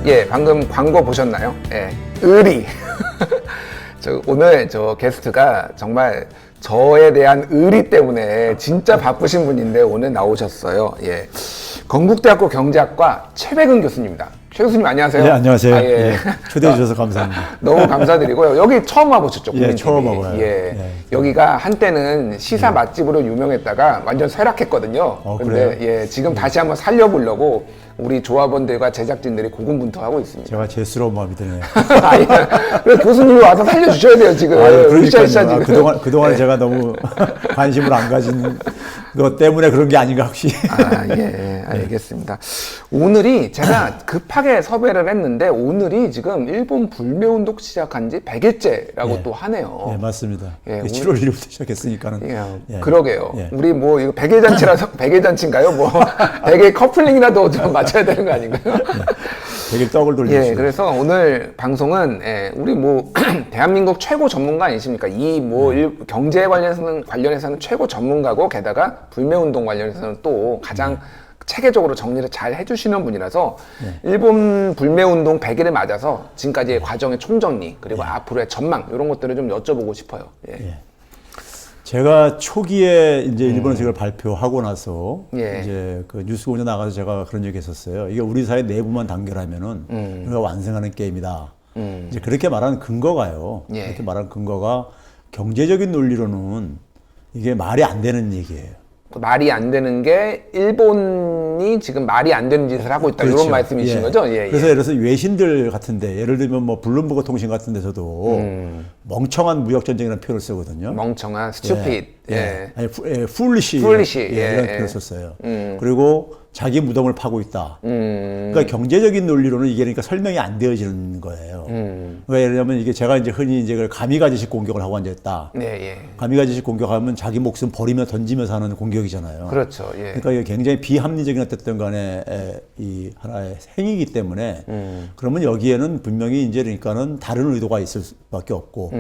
예, 방금 광고 보셨나요? 예, 의리. 오늘 저 게스트가 정말 저에 대한 의리 때문에 진짜 바쁘신 분인데 오늘 나오셨어요. 예, 건국대학교 경제학과 최백은 교수님입니다. 최 교수님 안녕하세요. 네, 안녕하세요. 아, 예. 예, 초대해 주셔서 감사합니다. 너무 감사드리고요. 여기 처음 와보셨죠? 예, 처음 와봐요. 예. 예. 여기가 한때는 시사 맛집으로 유명했다가 완전 쇠락했거든요. 근데 그래요? 예, 지금 다시 한번 살려보려고 우리 조합원들과 제작진들이 고군분투하고 있습니다. 제가 죄스러운 마음이 드네요. 아니, 그래서 교수님이 와서 살려주셔야 돼요, 지금. 으쌰으쌰 지금. 그동안 제가 너무 관심을 안 가진 것 때문에 그런 게 아닌가 혹시. 아, 예, 알겠습니다. 오늘이 제가 급하게 섭외를 했는데 오늘이 지금 일본 불매운동 시작한 지 100일째라고 예. 또 하네요. 네, 맞습니다. 예, 7월 1일부터 시작했으니까는. 예, 그러게요. 예. 우리 뭐 이거 100일 잔치라서 100일 잔치인가요? 뭐 100일 커플링이라도 좀 맞춰야 되는 거 아닌가요? 100일 떡을 돌리시죠. 예, 그래서 오늘 방송은 우리 뭐 대한민국 최고 전문가 아니십니까? 이 뭐 경제 관련해서는 최고 전문가고 게다가 불매운동 관련해서는 또 가장 체계적으로 정리를 잘 해주시는 분이라서 일본 불매운동 100일을 맞아서 지금까지의 과정의 총정리 그리고 앞으로의 전망 이런 것들을 좀 여쭤보고 싶어요. 예. 예. 제가 초기에 이제 일본에서 이걸 발표하고 나서 예. 이제 그 뉴스공장 나가서 제가 그런 얘기 했었어요. 이게 우리 사회 내부만 단결하면은 우리가 완성하는 게임이다. 이제 그렇게 말하는 근거가요. 예. 그렇게 말하는 근거가 경제적인 논리로는 이게 말이 안 되는 얘기예요. 말이 안 되는 게 일본이 지금 말이 안 되는 짓을 하고 있다 그렇죠. 이런 말씀이신 예. 거죠? 예, 그래서 예를 들어서 외신들 같은데 예를 들면 뭐 블룸버그 통신 같은 데서도 멍청한 무역 전쟁이라는 표현을 쓰거든요. 멍청한 stupid. 예. 아니, foolish. foolish. 이런 예. 표현을 썼어요. 그리고 자기 무덤을 파고 있다. 그러니까 경제적인 논리로는 이게 그러니까 설명이 안 되어지는 거예요. 그러니까 예를 들면 이게 제가 이제 흔히 이제 그걸 가미가지식 공격을 하고 앉았다. 네, 예. 가미가지식 공격하면 자기 목숨 버리며 던지면서 하는 공격이잖아요. 그렇죠. 예. 그러니까 이게 굉장히 비합리적인 어쨌든 간에 이 하나의 행위이기 때문에 그러면 여기에는 분명히 이제 그러니까는 다른 의도가 있을 수밖에 없고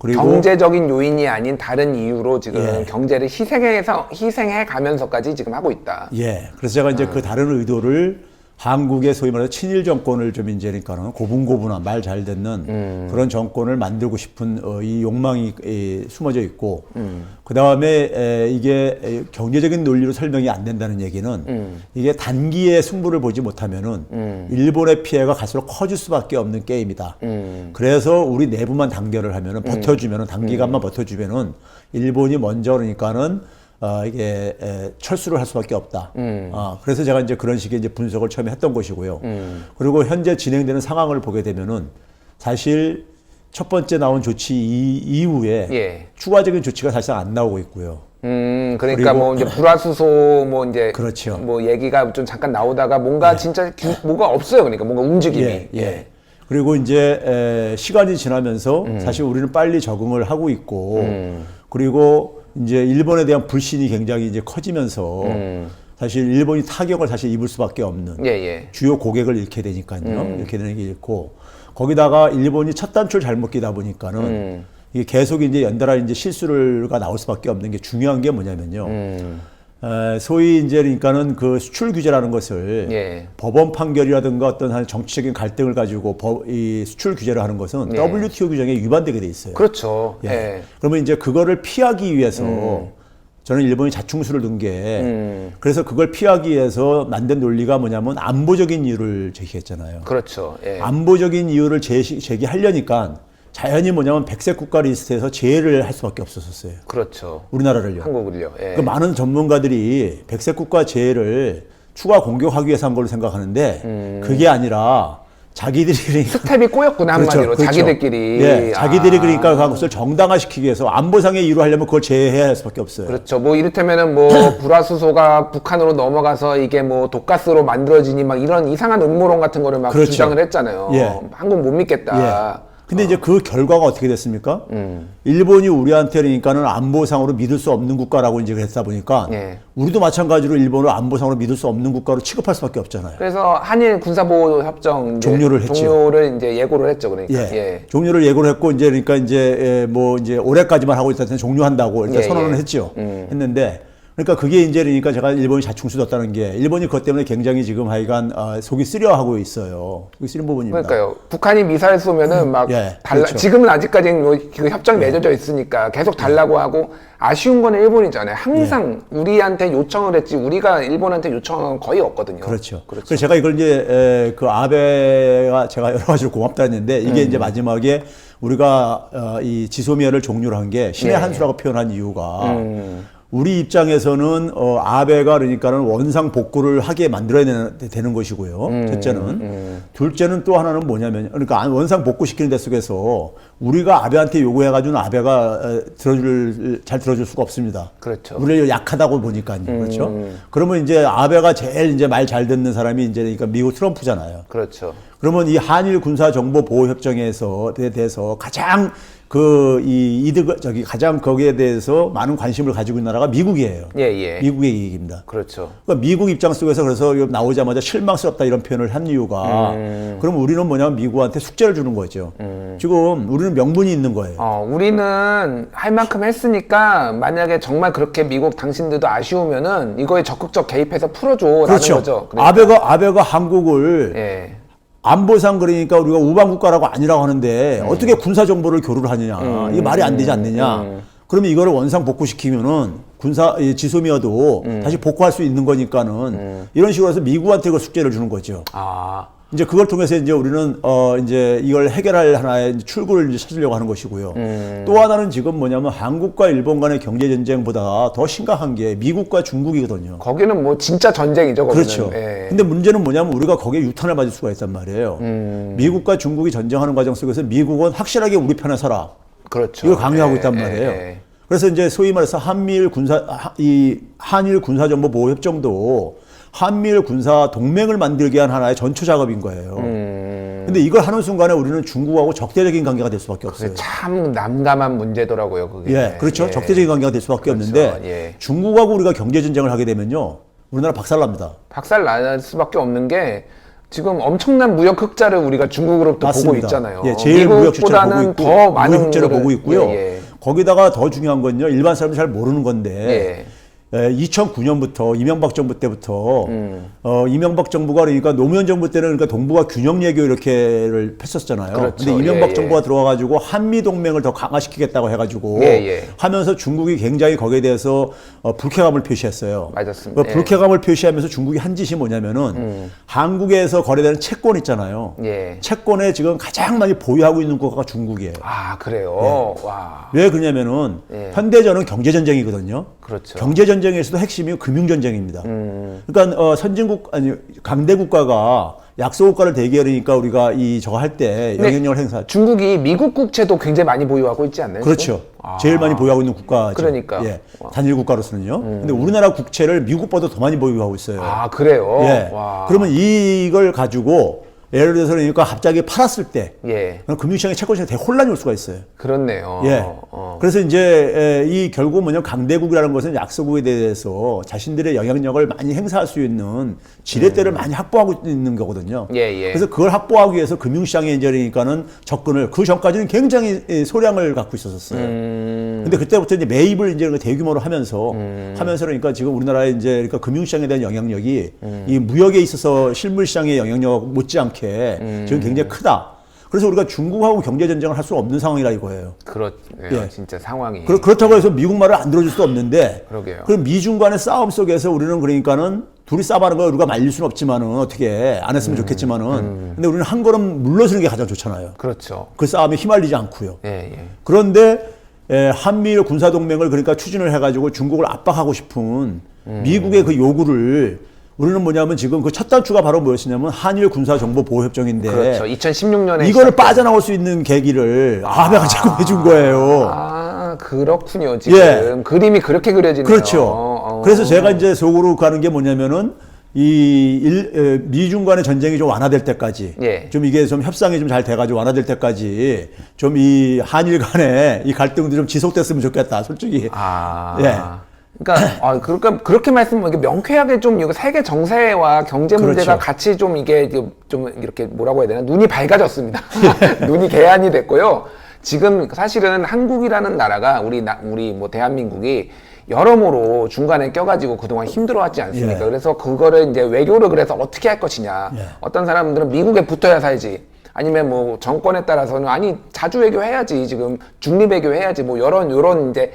그리고 경제적인 요인이 아닌 다른 이유로 지금 예. 경제를 희생해 가면서까지 지금 하고 있다. 예. 그래서 제가 이제 그 다른 의도를 한국의 소위 말해서 친일 정권을 좀 이제 그러니까는 고분고분한 말 잘 듣는 그런 정권을 만들고 싶은 이 욕망이 숨어져 있고 그 다음에 이게 경제적인 논리로 설명이 안 된다는 얘기는 이게 단기에 승부를 보지 못하면은 일본의 피해가 갈수록 커질 수밖에 없는 게임이다. 그래서 우리 내부만 단결을 하면은 버텨주면은 단기간만 버텨주면은 일본이 먼저 그러니까는 이게 철수를 할 수밖에 없다. 그래서 제가 이제 그런 식의 이제 분석을 처음에 했던 것이고요. 그리고 현재 진행되는 상황을 보게 되면은 사실 첫 번째 나온 조치 이후에 예. 추가적인 조치가 사실상 안 나오고 있고요. 그러니까 뭐 이제 불화수소 뭐 이제 그렇죠. 뭐 얘기가 좀 잠깐 나오다가 뭔가 진짜 뭐가 없어요. 그러니까 뭔가 움직임이. 예. 그리고 이제 시간이 지나면서 사실 우리는 빨리 적응을 하고 있고 그리고 이제 일본에 대한 불신이 굉장히 이제 커지면서 사실 일본이 타격을 사실 입을 수밖에 없는 예, 예. 주요 고객을 잃게 되니까요. 잃게 되는 게 있고 거기다가 일본이 첫 단추를 잘못 끼다 보니까는 이게 계속 이제 연달아 이제 실수가 나올 수밖에 없는 게 중요한 게 뭐냐면요. 소위 이제 그러니까는 그 수출 규제라는 것을 예. 법원 판결이라든가 어떤 한 정치적인 갈등을 가지고 이 수출 규제를 하는 것은 예. WTO 규정에 위반되게 돼 있어요. 그렇죠. 예. 예. 그러면 이제 그거를 피하기 위해서 저는 일본이 자충수를 둔 게 그래서 그걸 피하기 위해서 만든 논리가 뭐냐면 안보적인 이유를 제기했잖아요. 그렇죠. 예. 안보적인 이유를 제기하려니까 자연히 뭐냐면 백색 국가 리스트에서 제외를 할 수밖에 없었어요. 그렇죠. 우리나라를요. 한국을요. 예. 그 많은 전문가들이 백색 국가 제외를 추가 공격하기 위해서 한 걸로 생각하는데 그게 아니라 자기들이 그러니까 스텝이 꼬였구나 한마디로. 그렇죠. 자기들끼리. 예, 자기들이 그러니까 그것을 정당화시키기 위해서 안보상의 이유로 하려면 그걸 제외해야 할 수밖에 없어요. 그렇죠. 뭐 이를테면은 뭐 불화수소가 북한으로 넘어가서 이게 뭐 독가스로 만들어지니 막 이런 이상한 음모론 같은 거를 막 그렇죠. 주장을 했잖아요. 예. 한국 못 믿겠다. 예. 근데 이제 그 결과가 어떻게 됐습니까? 일본이 우리한테 그러니까는 안보상으로 믿을 수 없는 국가라고 이제 했다 보니까 예. 우리도 마찬가지로 일본을 안보상으로 믿을 수 없는 국가로 취급할 수밖에 없잖아요. 그래서 한일 군사보호 협정 이제 종료를 했죠. 종료를 이제 예고를 했죠. 그러니까. 예. 종료를 예고를 했고 이제 그러니까 이제 뭐 이제 올해까지만 하고 있다는 종료한다고 일단 예, 선언을 예. 했죠. 했는데 그러니까 그게 이제 그러니까 제가 일본이 자충수 뒀다는 게 일본이 그것 때문에 굉장히 지금 하여간 속이 쓰려하고 있어요. 속이 쓰린 부분입니다. 그러니까요. 북한이 미사일 쏘면은 막 예, 달라. 그렇죠. 지금은 아직까지는 뭐 그 협정이 맺어져 있으니까 계속 달라고 하고 아쉬운 거는 일본이잖아요. 항상 우리한테 요청을 했지 우리가 일본한테 요청은 거의 없거든요. 그렇죠. 그래서 제가 이걸 이제 그 아베가 제가 여러 가지로 고맙다 했는데 이게 이제 마지막에 우리가 이 지소미아를 종료를 한 게 신의 네. 한수라고 표현한 이유가 우리 입장에서는 아베가 그러니까는 원상 복구를 하게 만들어야 되는 것이고요. 첫째는. 둘째는 또 하나는 뭐냐면 그러니까 원상 복구시키는 데 속에서 우리가 아베한테 요구해가지고는 아베가 잘 들어줄 수가 없습니다. 그렇죠. 우리를 약하다고 보니까요. 그렇죠. 그러면 이제 아베가 제일 이제 말 잘 듣는 사람이 이제 그러니까 미국 트럼프잖아요. 그렇죠. 그러면 이 한일 군사 정보 보호 협정에서 대해서 가장 이 이득 가장 거기에 대해서 많은 관심을 가지고 있는 나라가 미국이에요. 예, 예. 미국의 이익입니다. 그렇죠. 그러니까 미국 입장 속에서 그래서 나오자마자 실망스럽다 이런 표현을 한 이유가 그럼 우리는 뭐냐면 미국한테 숙제를 주는 거죠. 지금 우리는 명분이 있는 거예요. 우리는 할 만큼 했으니까 만약에 정말 그렇게 미국 당신들도 아쉬우면은 이거에 적극적 개입해서 풀어줘라는 그렇죠. 거죠. 그러니까. 아베가 한국을 예. 안보상 그러니까 우리가 우방국가라고 아니라고 하는데 어떻게 군사 정보를 교류를 하느냐. 이게 말이 안 되지 않느냐. 그러면 이거를 원상 복구시키면은 지소미아도 다시 복구할 수 있는 거니까는 이런 식으로 해서 미국한테 그 숙제를 주는 거죠. 아. 이제 그걸 통해서 이제 우리는 이제 이걸 해결할 하나의 출구를 이제 찾으려고 하는 것이고요. 또 하나는 지금 뭐냐면 한국과 일본 간의 경제 전쟁보다 더 심각한 게 미국과 중국이거든요. 거기는 뭐 진짜 전쟁이죠. 거기는. 그렇죠. 예. 근데 문제는 뭐냐면 우리가 거기에 유탄을 맞을 수가 있단 말이에요. 미국과 중국이 전쟁하는 과정 속에서 미국은 확실하게 우리 편에 서라. 그렇죠. 이걸 강요하고 예, 있단 예, 말이에요. 예. 그래서 이제 소위 말해서 한일 군사 정보 보호 협정도 한미일 군사 동맹을 만들게 한 하나의 전초 작업인 거예요. 근데 이걸 하는 순간에 우리는 중국하고 적대적인 관계가 될 수밖에 없어요. 참 난감한 문제더라고요, 그게. 예, 그렇죠. 예. 적대적인 관계가 될 수밖에 그렇죠. 없는데 예. 중국하고 우리가 경제 전쟁을 하게 되면요, 우리나라 박살납니다. 박살 날 수밖에 없는 게 지금 엄청난 무역 흑자를 우리가 중국으로부터 보고 맞습니다. 있잖아요. 예, 제일 무역 출자를 보고 미국보다는 있고, 더 많은 무역 흑자를 보고 있고요. 예, 예. 거기다가 더 중요한 건요, 일반 사람들이 잘 모르는 건데. 예. 2009년부터 이명박 정부 때부터 이명박 정부가 그러니까 노무현 정부 때는 그러니까 동북아 균형 외교 이렇게를 폈었잖아요. 그렇죠. 근데 이명박 예, 예. 정부가 들어와가지고 한미 동맹을 더 강화시키겠다고 해가지고 예, 예. 하면서 중국이 굉장히 거기에 대해서 불쾌감을 표시했어요. 맞았습니다. 그 불쾌감을 표시하면서 중국이 한 짓이 뭐냐면은 한국에서 거래되는 채권 있잖아요. 예. 채권에 지금 가장 많이 보유하고 있는 국가가 중국이에요. 아, 그래요? 와. 왜 그러냐면은 예. 현대전은 경제전쟁이거든요. 그렇죠. 경제전쟁에서도 핵심이 금융전쟁입니다. 그러니까 강대 국가가 약소 국가를 대결하니까 우리가 저거 할 때 영향력을 행사. 중국이 미국 국채도 굉장히 많이 보유하고 있지 않나요? 그렇죠. 지금? 제일 많이 보유하고 있는 국가죠. 그러니까. 예. 단일 국가로서는요. 근데 우리나라 국채를 미국보다 더 많이 보유하고 있어요. 아, 그래요? 예. 와. 그러면 이걸 가지고 예를 들어서 그러니까 갑자기 팔았을 때 예. 그럼 금융시장에 채권시장에 되게 혼란이 올 수가 있어요. 그렇네요. 예. 그래서 이제 이 결국 뭐냐면 강대국이라는 것은 약소국에 대해서 자신들의 영향력을 많이 행사할 수 있는 지렛대를 많이 확보하고 있는 거거든요. 예, 예. 그래서 그걸 확보하기 위해서 금융시장에 이제 그러니까는 접근을 그 전까지는 굉장히 소량을 갖고 있었어요. 근데 그때부터 이제 매입을 이제 대규모로 하면서 그러니까 지금 우리나라의 이제 그러니까 금융시장에 대한 영향력이 이 무역에 있어서 실물시장의 영향력 못지않게 지금 굉장히 크다. 그래서 우리가 중국하고 경제 전쟁을 할 수 없는 상황이라 이거예요. 그렇네요. 예. 진짜 상황이. 그렇다고 해서 미국 말을 안 들어줄 수 없는데. 그러게요. 그럼 미중 간의 싸움 속에서 우리는 그러니까는 둘이 싸바는 거 우리가 말릴 수는 없지만은 어떻게 안 했으면 좋겠지만은. 근데 우리는 한 걸음 물러서는 게 가장 좋잖아요. 그렇죠. 그 싸움에 휘말리지 않고요. 예, 예. 그런데 한미일 군사 동맹을 그러니까 추진을 해가지고 중국을 압박하고 싶은 미국의 그 요구를 우리는 뭐냐면 지금 그 첫 단추가 바로 뭐였냐면 한일 군사 정보 보호 협정인데. 그렇죠. 2016년에 이거를 빠져나올 수 있는 계기를 아베가 자꾸 해준 거예요. 아, 그렇군요. 지금 예. 그림이 그렇게 그려지네요. 그렇죠. 그래서 제가 이제 속으로 가는 게 뭐냐면은 미중 간의 전쟁이 좀 완화될 때까지, 예. 좀 이게 좀 협상이 좀 잘 돼가지고 완화될 때까지 좀 이 한일 간의 이 갈등도 좀 지속됐으면 좋겠다. 솔직히. 아. 예. 그러니까 그렇게 말씀하면 명쾌하게 좀 이거 세계 정세와 경제 문제가 그렇죠. 같이 좀 이게 좀 이렇게 뭐라고 해야 되나 눈이 밝아졌습니다. 눈이 개안이 됐고요. 지금 사실은 한국이라는 나라가 우리 뭐 대한민국이 여러모로 중간에 껴가지고 그동안 힘들어왔지 않습니까? 예. 그래서 그거를 이제 외교를 그래서 어떻게 할 것이냐. 예. 어떤 사람들은 미국에 붙어야 살지. 아니면 뭐 정권에 따라서는 아니 자주 외교해야지 지금 중립 외교해야지 뭐 요런 이제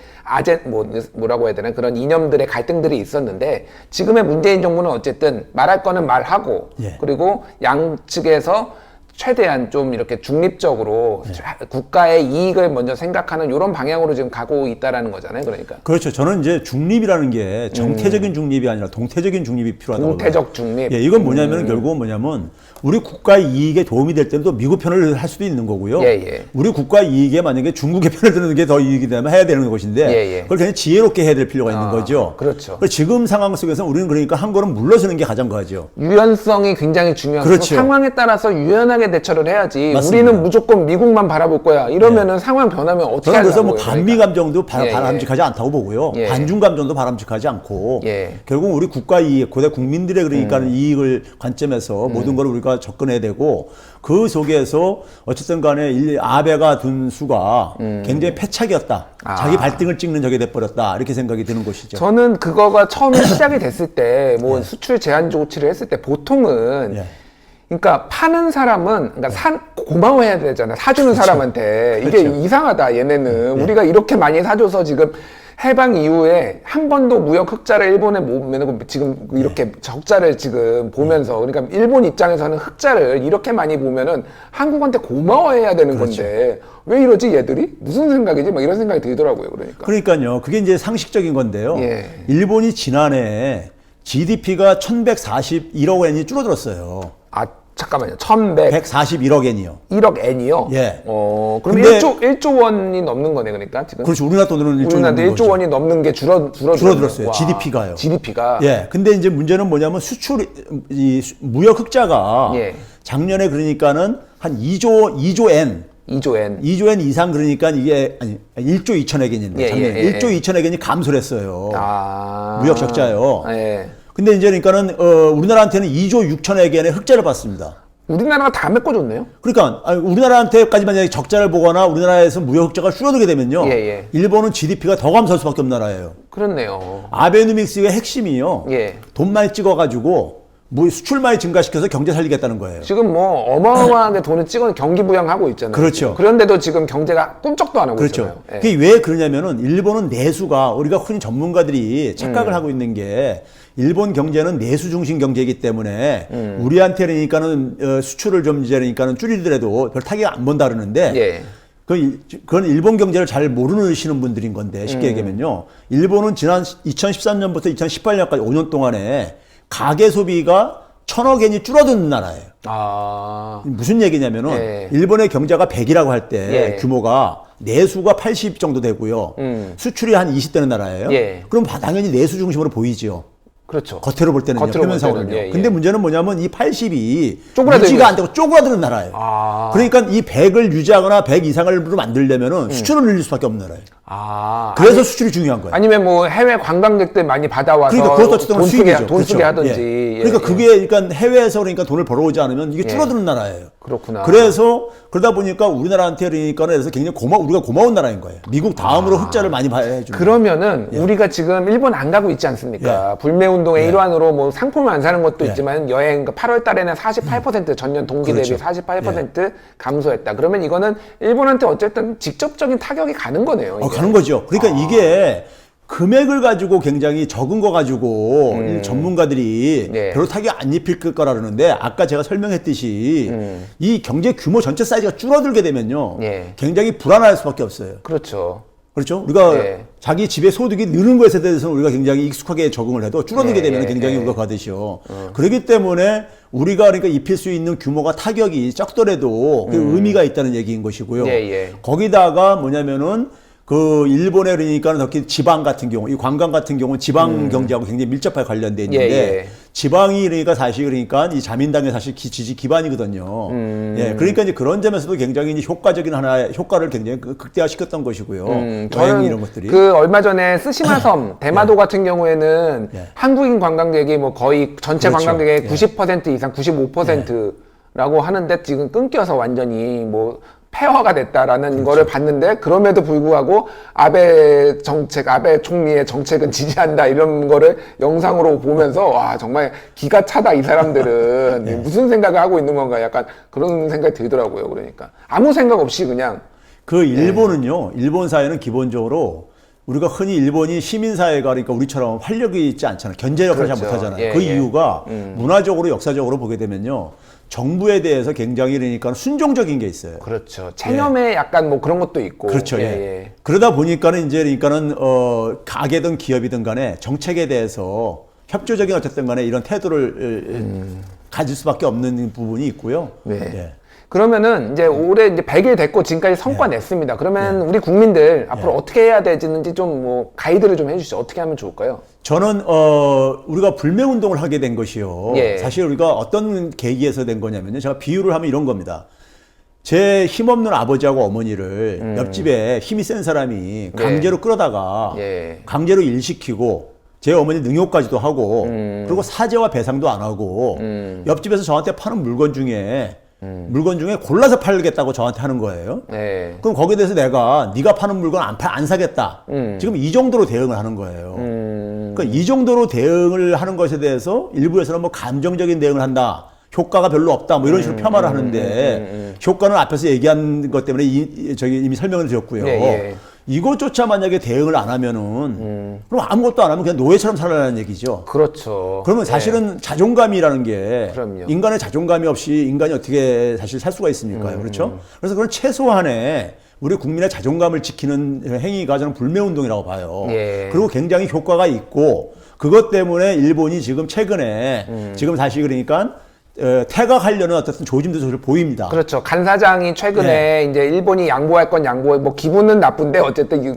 뭐라고 해야 되나 그런 이념들의 갈등들이 있었는데 지금의 문재인 정부는 어쨌든 말할 거는 말하고 예. 그리고 양측에서 최대한 좀 이렇게 중립적으로 국가의 이익을 먼저 생각하는 이런 방향으로 지금 가고 있다라는 거잖아요. 그러니까 그렇죠. 저는 이제 중립이라는 게 정태적인 중립이 아니라 동태적인 중립이 필요하다고 동태적 중립. 예, 이건 뭐냐면 결국은 뭐냐면 우리 국가 이익에 도움이 될 때도 미국 편을 할 수도 있는 거고요. 예, 예. 우리 국가 이익에 만약에 중국의 편을 드는 게 더 이익이 되면 해야 되는 것인데 예, 예. 그걸 굉장히 지혜롭게 해야 될 필요가 있는 거죠. 그렇죠. 그래서 지금 상황 속에서 우리는 그러니까 한 걸음 물러서는 게 가장 거하죠. 유연성이 굉장히 중요하고 그렇죠. 상황에 따라서 유연하게 대처를 해야지. 맞습니다. 우리는 무조건 미국만 바라볼 거야. 이러면은 상황 변하면 어떻게 저는 그래서 하려고요? 뭐 반미 그러니까. 감정도 예, 바람직하지 않다고 보고요. 예. 반중 감정도 바람직하지 않고 예. 결국 우리 국가 이익, 고대 국민들의 그러니까 이익을 관점에서 모든 걸 우리가 접근해야 되고 그 속에서 어쨌든 간에 아베가 둔 수가 굉장히 패착이었다. 자기 발등을 찍는 적이 돼버렸다. 이렇게 생각이 드는 것이죠. 저는 그거가 처음에 시작이 됐을 때 뭐 수출 제한 조치를 했을 때 보통은 예. 그러니까 파는 사람은 그러니까 고마워해야 되잖아. 사주는 사람한테 이게 그렇죠. 이상하다. 얘네는 우리가 이렇게 많이 사줘서 지금 해방 이후에 한 번도 무역 흑자를 일본에 못 내고 지금 이렇게 적자를 지금 보면서 그러니까 일본 입장에서는 흑자를 이렇게 많이 보면은 한국한테 고마워해야 되는 건데 왜 이러지 얘들이? 무슨 생각이지? 막 이런 생각이 들더라고요. 그러니까요. 그게 이제 상식적인 건데요. 예. 일본이 지난해 GDP가 1141억 엔이 줄어들었어요. 아 잠깐만요. 1141억 141억 엔이요. 엔이요? 예. 그럼 근데 1조 원이 넘는 거네, 그러니까 지금. 그렇죠. 우리나라 돈으로는 1조 우리나라도 1조 원이 넘는 게 줄어들었어요. GDP가요. GDP가. 예. 근데 이제 문제는 뭐냐면 무역 흑자가 예. 작년에 그러니까는 한 2조 엔. 2조 엔. 2조 엔 이상 그러니까 이게 1조 2천억 엔인데 예, 작년에 예, 예, 1조 2천억 엔이 감소를 했어요. 무역 적자요. 예. 근데 이제 그러니까는 우리나라한테는 2조 6천억 엔의 흑자를 봤습니다. 우리나라가 다 메꿔줬네요. 그러니까 우리나라한테까지 만약에 적자를 보거나 우리나라에서 무역 흑자가 줄어들게 되면요. 예, 예. 일본은 GDP가 더 감소할 수밖에 없는 나라예요. 그렇네요. 아베노믹스의 핵심이요. 예. 돈 많이 찍어가지고 수출 많이 증가시켜서 경제 살리겠다는 거예요. 지금 뭐 어마어마하게 돈을 찍어 경기 부양하고 있잖아요. 그렇죠. 지금. 그런데도 지금 경제가 꿈쩍도 안 하고 그렇죠. 있잖아요. 예. 그게 왜 그러냐면은 일본은 내수가 우리가 흔히 전문가들이 착각을 하고 있는 게 일본 경제는 내수 중심 경제이기 때문에 우리한테 그러니까는 수출을 좀 이제 그러니까는 줄이더라도 별 타격 안 본다 그러는데 예. 그건 일본 경제를 잘 모르시는 분들인 건데 쉽게 얘기하면요. 일본은 지난 2013년부터 2018년까지 5년 동안에 가계 소비가 1,000억 엔이 줄어든 나라예요. 무슨 얘기냐면은 예. 일본의 경제가 100이라고 할 때 예. 규모가 내수가 80 정도 되고요. 수출이 한 20 되는 나라예요. 예. 그럼 당연히 내수 중심으로 보이죠. 그렇죠. 겉으로 볼 때는요. 겉으로 볼 표면상으로는요. 때는, 예, 예. 근데 문제는 뭐냐면 이 80이 쪼그라들고 유지가 안 되고 쪼그라드는 나라예요. 아. 그러니까 이 100을 유지하거나 100 이상을 만들려면은 수출을 늘릴 수밖에 없는 나라예요. 그래서 수출이 중요한 거예요. 아니면 뭐 해외 관광객들 많이 받아와서 그러니까 그것도 어쨌든 돈 쓰게 수익이죠. 돈 쓰게 그렇죠. 하든지. 예. 예, 그러니까 예. 그게 그러니까 해외에서 그러니까 돈을 벌어오지 않으면 이게 줄어드는 나라예요. 그렇구나. 그래서 그러다 보니까 우리나라한테 그러니까는 그래서 굉장히 우리가 고마운 나라인 거예요. 미국 다음으로 흑자를 많이 봐야 해주는. 그러면은 우리가 지금 일본 안 가고 있지 않습니까? 불매 운동의 일환으로 뭐 상품을 안 사는 것도 있지만 여행 8월 달에는 48% 전년 동기 그렇죠. 대비 48% 감소했다. 그러면 이거는 일본한테 어쨌든 직접적인 타격이 가는 거네요. 이게. 가는 거죠. 그러니까 이게 금액을 가지고 굉장히 적은 거 가지고 이 전문가들이 예. 별로 타격 안 입힐 거라 그러는데 아까 제가 설명했듯이 이 경제 규모 전체 사이즈가 줄어들게 되면요. 예. 굉장히 불안할 수밖에 없어요. 그렇죠. 그렇죠? 우리가 예. 자기 집의 소득이 느는 것에 대해서는 우리가 굉장히 익숙하게 적응을 해도 줄어들게 예, 되면 예, 굉장히 예. 우리가 가듯이요. 그렇기 때문에 우리가 그러니까 입힐 수 있는 규모가 타격이 적더라도 그 의미가 있다는 얘기인 것이고요. 예, 예. 거기다가 뭐냐면은 그 일본에 그러니까 특히 지방 같은 경우, 이 관광 같은 경우는 지방 경제하고 굉장히 밀접하게 관련돼 있는데 예, 예. 지방이 그러니까 사실 그러니까 이 자민당의 사실 지지 기반이거든요. 예, 그러니까 이제 그런 점에서도 굉장히 이제 효과적인 하나의 효과를 굉장히 극대화시켰던 것이고요. 여행 저는 이런 것들이. 그 얼마 전에 스시마섬 대마도 같은 경우에는 예. 한국인 관광객이 뭐 거의 전체 그렇죠. 관광객의 예. 90% 이상 95%라고 하는데 지금 끊겨서 완전히 뭐 폐허가 됐다라는 거를 봤는데 그럼에도 불구하고 아베 총리의 정책은 지지한다 이런 거를 영상으로 보면서 와 정말 기가 차다 이 사람들은 무슨 생각을 하고 있는 건가 약간 그런 생각이 들더라고요. 그러니까 아무 생각 없이 그냥 그 일본은요, 일본 사회는 기본적으로 우리가 흔히 일본이 시민사회가 그러니까 우리처럼 활력이 있지 않잖아요. 견제력을 잘 그렇죠. 못하잖아요. 그 이유가 문화적으로 역사적으로 보게 되면요. 정부에 대해서 굉장히 그러니까 순종적인 게 있어요. 그렇죠. 체념에 약간 뭐 그런 것도 있고. 그렇죠. 예. 그러다 보니까는 이제 그러니까는 가게든 기업이든 간에 정책에 대해서 협조적인 어쨌든 간에 이런 태도를 가질 수밖에 없는 부분이 있고요. 네. 예. 그러면은 이제 올해 이제 100일 됐고 지금까지 성과 냈습니다. 그러면 우리 국민들 앞으로 어떻게 해야 되는지 좀 뭐 가이드를 좀 해주시죠. 어떻게 하면 좋을까요? 저는 우리가 불매운동을 하게 된 것이요. 예. 사실 우리가 어떤 계기에서 된 거냐면요. 제가 비유를 하면 이런 겁니다. 제 힘없는 아버지하고 어머니를 옆집에 힘이 센 사람이 강제로 끌어다가 예. 강제로 일시키고 제 어머니 능욕까지도 하고 그리고 사죄와 배상도 안 하고 옆집에서 저한테 파는 물건 중에 골라서 팔겠다고 저한테 하는 거예요. 네. 그럼 거기에 대해서 내가 네가 파는 물건 안 사겠다. 지금 이 정도로 대응을 하는 거예요. 그러니까 이 정도로 대응을 하는 것에 대해서 일부에서는 뭐 감정적인 대응을 한다. 효과가 별로 없다. 뭐 이런 식으로 폄하를 하는데 효과는 앞에서 얘기한 것 때문에 이미 설명을 드렸고요. 예. 이것조차 만약에 대응을 안 하면은 그럼 아무것도 안 하면 그냥 노예처럼 살아라는 얘기죠. 그렇죠. 그러면 사실은 자존감이라는 게 그럼요. 인간의 자존감이 없이 인간이 어떻게 사실 살 수가 있습니까? 그렇죠? 그래서 그런 최소한의 우리 국민의 자존감을 지키는 행위가 저는 불매운동이라고 봐요. 예. 그리고 굉장히 효과가 있고 그것 때문에 일본이 지금 최근에 지금 사실 그러니까 퇴각하려는 어떤 조짐도 사실 보입니다. 그렇죠. 간 사장이 최근에 이제 일본이 양보할 건 양보해, 뭐 기분은 나쁜데 어쨌든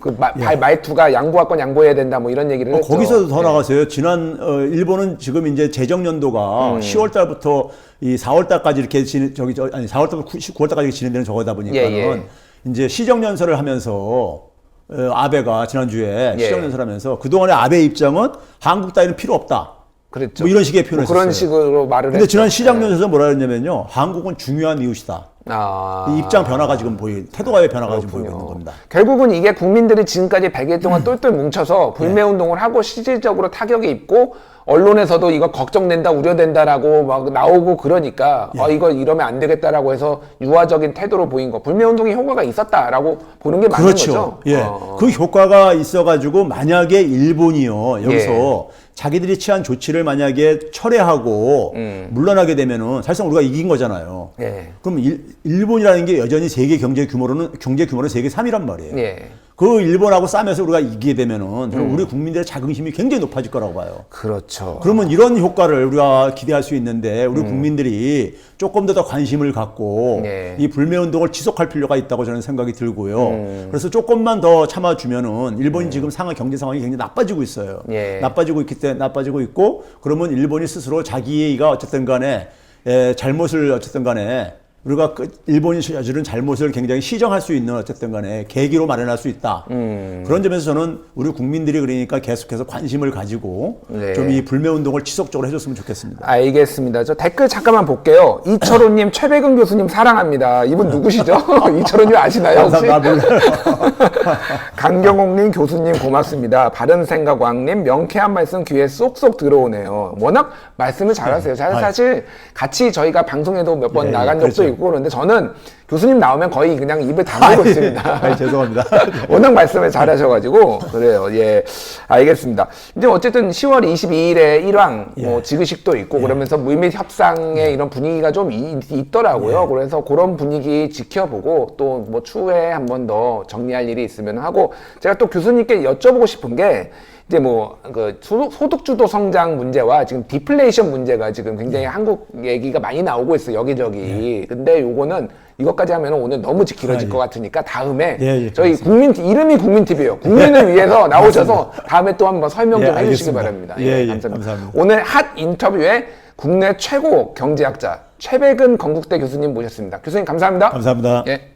말투가 양보할 건 양보해야 된다, 뭐 이런 얘기를 했죠. 거기서도 더 나가세요. 지난 일본은 지금 이제 재정년도가 10월 달부터 이 4월 달까지 이렇게 4월 달부터 9월 달까지 진행되는 저거다 보니까는 이제 시정연설을 하면서 아베가 지난주에 시정연설을 하면서 그동안의 아베의 입장은 한국 따위는 필요 없다. 그랬죠. 뭐 이런 식의 표현을 그런 했어요. 식으로 말을 근데 했죠. 지난 시장연설에서 뭐라 그랬냐면요. 한국은 중요한 이웃이다. 이 입장 변화가 지금 태도가의 변화가 지금 보이고 있는 겁니다. 결국은 이게 국민들이 지금까지 100일 동안 똘똘 뭉쳐서 불매운동을 하고 실질적으로 타격이 있고 언론에서도 이거 걱정된다, 우려된다라고 막 나오고 그러니까 이거 이러면 안 되겠다라고 해서 유화적인 태도로 보인 거. 불매운동이 효과가 있었다라고 보는 게 맞는 거죠. 예. 그 효과가 있어가지고 만약에 일본이요 여기서 자기들이 취한 조치를 만약에 철회하고 물러나게 되면은 사실상 우리가 이긴 거잖아요. 예. 그럼 일본이라는 게 여전히 세계 경제 규모는 세계 3위란 말이에요. 예. 그 일본하고 싸면서 우리가 이기게 되면은 저는 우리 국민들의 자긍심이 굉장히 높아질 거라고 봐요. 그렇죠. 그러면 이런 효과를 우리가 기대할 수 있는데 우리 국민들이 조금 더 관심을 갖고 이 불매운동을 지속할 필요가 있다고 저는 생각이 들고요. 그래서 조금만 더 참아주면은 일본이 지금 경제 상황이 굉장히 나빠지고 있어요. 나빠지고 있고 그러면 일본이 스스로 자기가 어쨌든 간에 잘못을 어쨌든 간에 우리가 일본이 저지른 잘못을 굉장히 시정할 수 있는 어쨌든 간에 계기로 마련할 수 있다. 그런 점에서 저는 우리 국민들이 그러니까 계속해서 관심을 가지고 좀 이 불매운동을 지속적으로 해줬으면 좋겠습니다. 알겠습니다. 저 댓글 잠깐만 볼게요. 이철호님, 최백은 교수님 사랑합니다. 이분 누구시죠? 이철호님 아시나요? 혹시? 나 몰라요. 강경옥님, 교수님 고맙습니다. 바른생각왕님, 명쾌한 말씀 귀에 쏙쏙 들어오네요. 워낙 말씀을 잘하세요. 사실 같이 저희가 방송에도 몇 번 나간 적도 있고 그런데 저는 교수님 나오면 거의 그냥 입을 다물고 있습니다. 죄송합니다. 워낙 말씀을 잘하셔가지고 그래요. 예, 알겠습니다. 이제 어쨌든 10월 22일에 1왕 뭐 지그식도 있고 그러면서 물밑 협상의 이런 분위기가 좀 있더라고요. 그래서 그런 분위기 지켜보고 또 뭐 추후에 한 번 더 정리할 일이 있으면 하고 제가 또 교수님께 여쭤보고 싶은 게 이제 뭐 그 소득주도 성장 문제와 지금 디플레이션 문제가 지금 굉장히 한국 얘기가 많이 나오고 있어요. 여기저기. 근데 요거는 이것까지 하면 오늘 너무 길어질 것 같으니까 다음에 저희 이름이 국민TV예요. 국민을 위해서 나오셔서 다음에 또 한번 설명 좀 해주시기 바랍니다. 감사합니다. 오늘 핫 인터뷰에 국내 최고 경제학자 최백은 건국대 교수님 모셨습니다. 교수님 감사합니다. 감사합니다. 예.